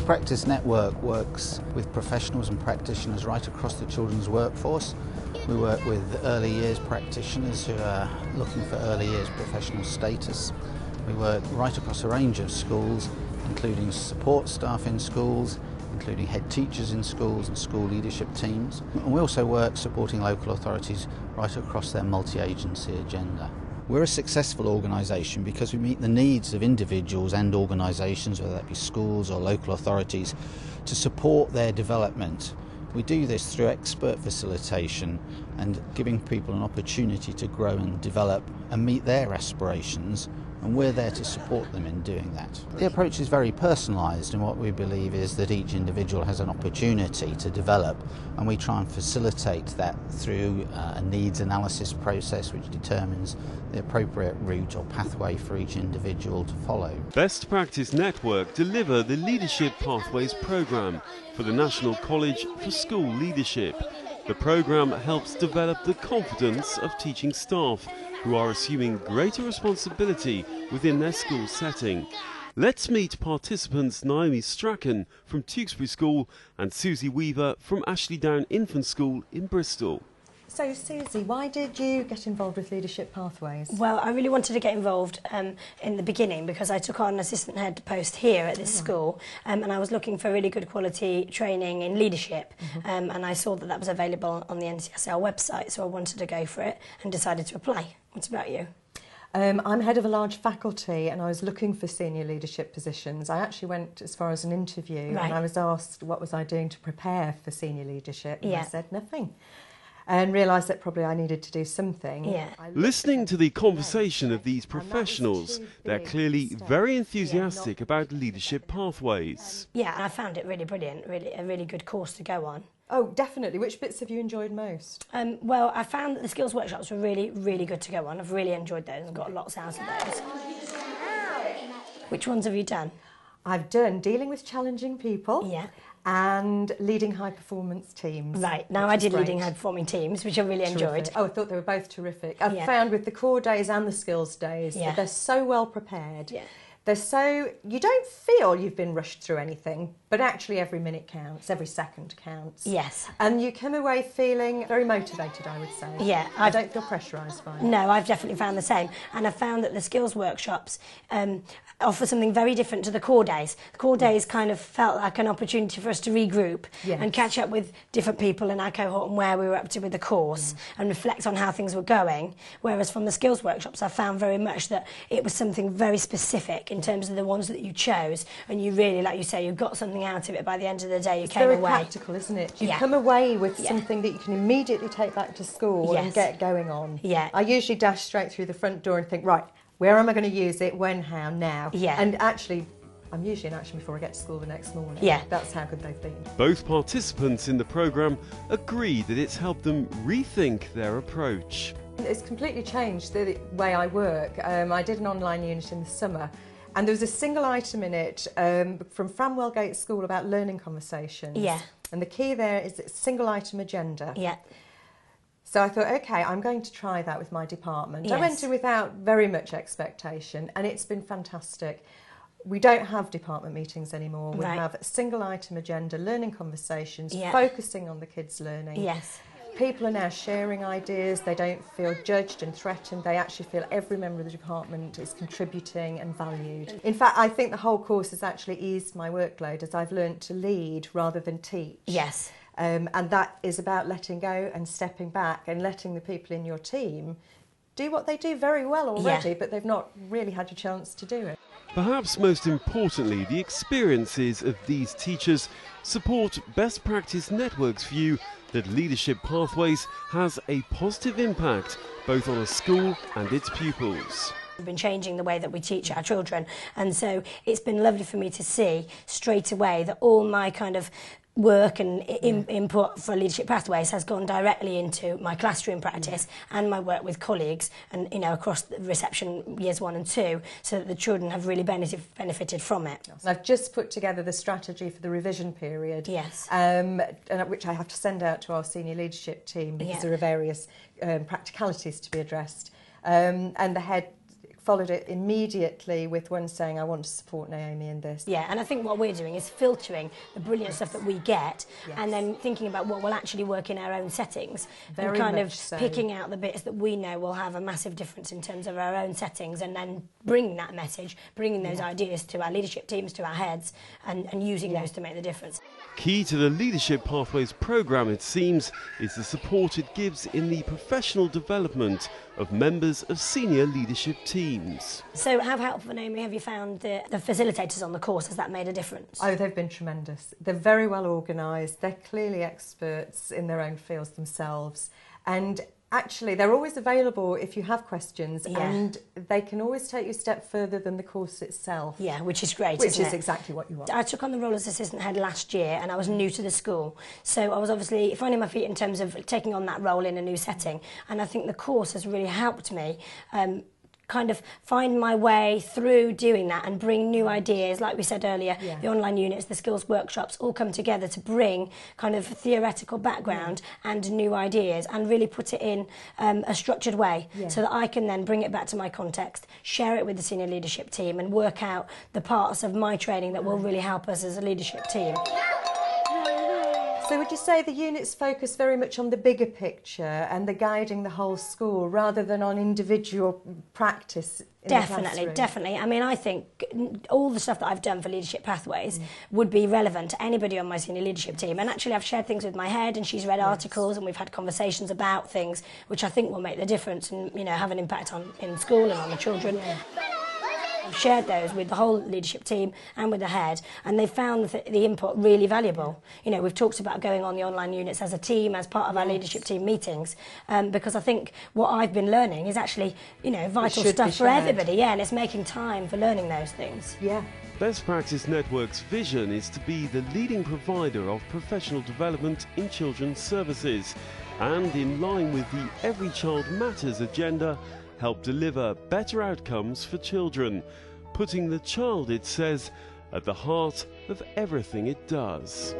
Best Practice Network works with professionals and practitioners right across the children's workforce. We work with early years practitioners who are looking for early years professional status. We work right across a range of schools, including support staff in schools, including head teachers in schools and school leadership teams. And we also work supporting local authorities right across their multi-agency agenda. We're a successful organisation because we meet the needs of individuals and organisations, whether that be schools or local authorities, to support their development. We do this through expert facilitation and giving people an opportunity to grow and develop and meet their aspirations, and we're there to support them in doing that. The approach is very personalised, and what we believe is that each individual has an opportunity to develop, and we try and facilitate that through a needs analysis process which determines the appropriate route or pathway for each individual to follow. Best Practice Network deliver the Leadership Pathways programme for the National College for School Leadership. The programme helps develop the confidence of teaching staff who are assuming greater responsibility within their school setting. Let's meet participants Naomi Strachan from Tewkesbury School and Susie Weaver from Ashley Down Infant School in Bristol. So Susie, why did you get involved with Leadership Pathways? Well, I really wanted to get involved in the beginning because I took on an assistant head post here at this school, and I was looking for really good quality training in leadership, and I saw that that was available on the NCSL website, so I wanted to go for it and decided to apply. What about you? I'm head of a large faculty and I was looking for senior leadership positions. I actually went as far as an interview and I was asked what was I doing to prepare for senior leadership, and I said nothing. And realised that probably I needed to do something. Listening to the conversation of these professionals, they're clearly very enthusiastic about leadership pathways. Yeah, I found it really brilliant, a really good course to go on. Oh, definitely. Which bits have you enjoyed most? Well, I found that the skills workshops were really good to go on. I've really enjoyed those and got lots out of those. Which ones have you done? I've done dealing with challenging people. Yeah. And leading high-performance teams. Right, now I did leading high-performing teams, which I really enjoyed. Oh, I thought they were both terrific. I've found with the core days and the skills days that they're so well prepared. They're so, you don't feel you've been rushed through anything, but actually every minute counts, every second counts. Yes. And you come away feeling very motivated, I would say. Yeah. I don't feel pressurised by it. No, I've definitely found the same. And I've found that the skills workshops offer something very different to the core days. The core days kind of felt like an opportunity for us to regroup and catch up with different people in our cohort and where we were up to with the course and reflect on how things were going. Whereas from the skills workshops, I found very much that it was something very specific in terms of the ones that you chose, and you really, like you say, you got something out of it by the end of the day. You came away. It's very practical, isn't it? You come away with something that you can immediately take back to school and get going on. Yeah. I usually dash straight through the front door and think, right, where am I going to use it, when, how, now? Yeah. And actually, I'm usually in action before I get to school the next morning. Yeah. That's how good they've been. Both participants in the programme agree that it's helped them rethink their approach. It's completely changed the way I work. I did an online unit in the summer, and there was a single item in it from Framwellgate School about learning conversations. Yeah. And the key there is a single item agenda. Yeah. So I thought, OK, I'm going to try that with my department. I went in without very much expectation, and it's been fantastic. We don't have department meetings anymore. We have a single item agenda, learning conversations, focusing on the kids' learning. Yes. People are now sharing ideas. They don't feel judged and threatened. They actually feel every member of the department is contributing and valued. In fact, I think the whole course has actually eased my workload as I've learned to lead rather than teach. Yes. And that is about letting go and stepping back and letting the people in your team do what they do very well already, but they've not really had a chance to do it. Perhaps most importantly, the experiences of these teachers support Best Practice Network's view that Leadership Pathways has a positive impact both on a school and its pupils. We've been changing the way that we teach our children, and so it's been lovely for me to see straight away that all my kind of work and input for Leadership Pathways has gone directly into my classroom practice and my work with colleagues and, you know, across the reception years 1 and 2, so that the children have really benefited from it. I've just put together the strategy for the revision period, and which I have to send out to our senior leadership team because there are various practicalities to be addressed, and the head followed it immediately with one saying, I want to support Naomi in this. Yeah, and I think what we're doing is filtering the brilliant stuff that we get and then thinking about what will actually work in our own settings and kind of picking out the bits that we know will have a massive difference in terms of our own settings, and then bringing that message, bringing those ideas to our leadership teams, to our heads, and using those to make the difference. Key to the Leadership Pathways programme, it seems, is the support it gives in the professional development of members of senior leadership teams. So how helpful, Naomi, have you found the facilitators on the course? Has that made a difference? Oh, they've been tremendous. They're very well organised. They're clearly experts in their own fields themselves. And actually, they're always available if you have questions, and they can always take you a step further than the course itself. Yeah, which is great, Which is exactly what you want. I took on the role as assistant head last year, and I was new to the school. So I was obviously finding my feet in terms of taking on that role in a new setting. And I think the course has really helped me kind of find my way through doing that and bring new ideas. Like we said earlier, the online units, the skills workshops all come together to bring kind of theoretical background and new ideas, and really put it in a structured way so that I can then bring it back to my context, share it with the senior leadership team, and work out the parts of my training that will really help us as a leadership team. So would you say the units focus very much on the bigger picture and the guiding the whole school rather than on individual practice in the classroom? Definitely. I mean, I think all the stuff that I've done for Leadership Pathways would be relevant to anybody on my senior leadership team. And actually I've shared things with my head, and she's read articles, and we've had conversations about things which I think will make the difference and, you know, have an impact in school and on the children. I've shared those with the whole leadership team and with the head, and they've found the input really valuable. You know, we've talked about going on the online units as a team, as part of our leadership team meetings, because I think what I've been learning is actually, you know, vital stuff for everybody, and it's making time for learning those things. Best Practice Network's vision is to be the leading provider of professional development in children's services, and in line with the Every Child Matters agenda, help deliver better outcomes for children, putting the child, it says, at the heart of everything it does.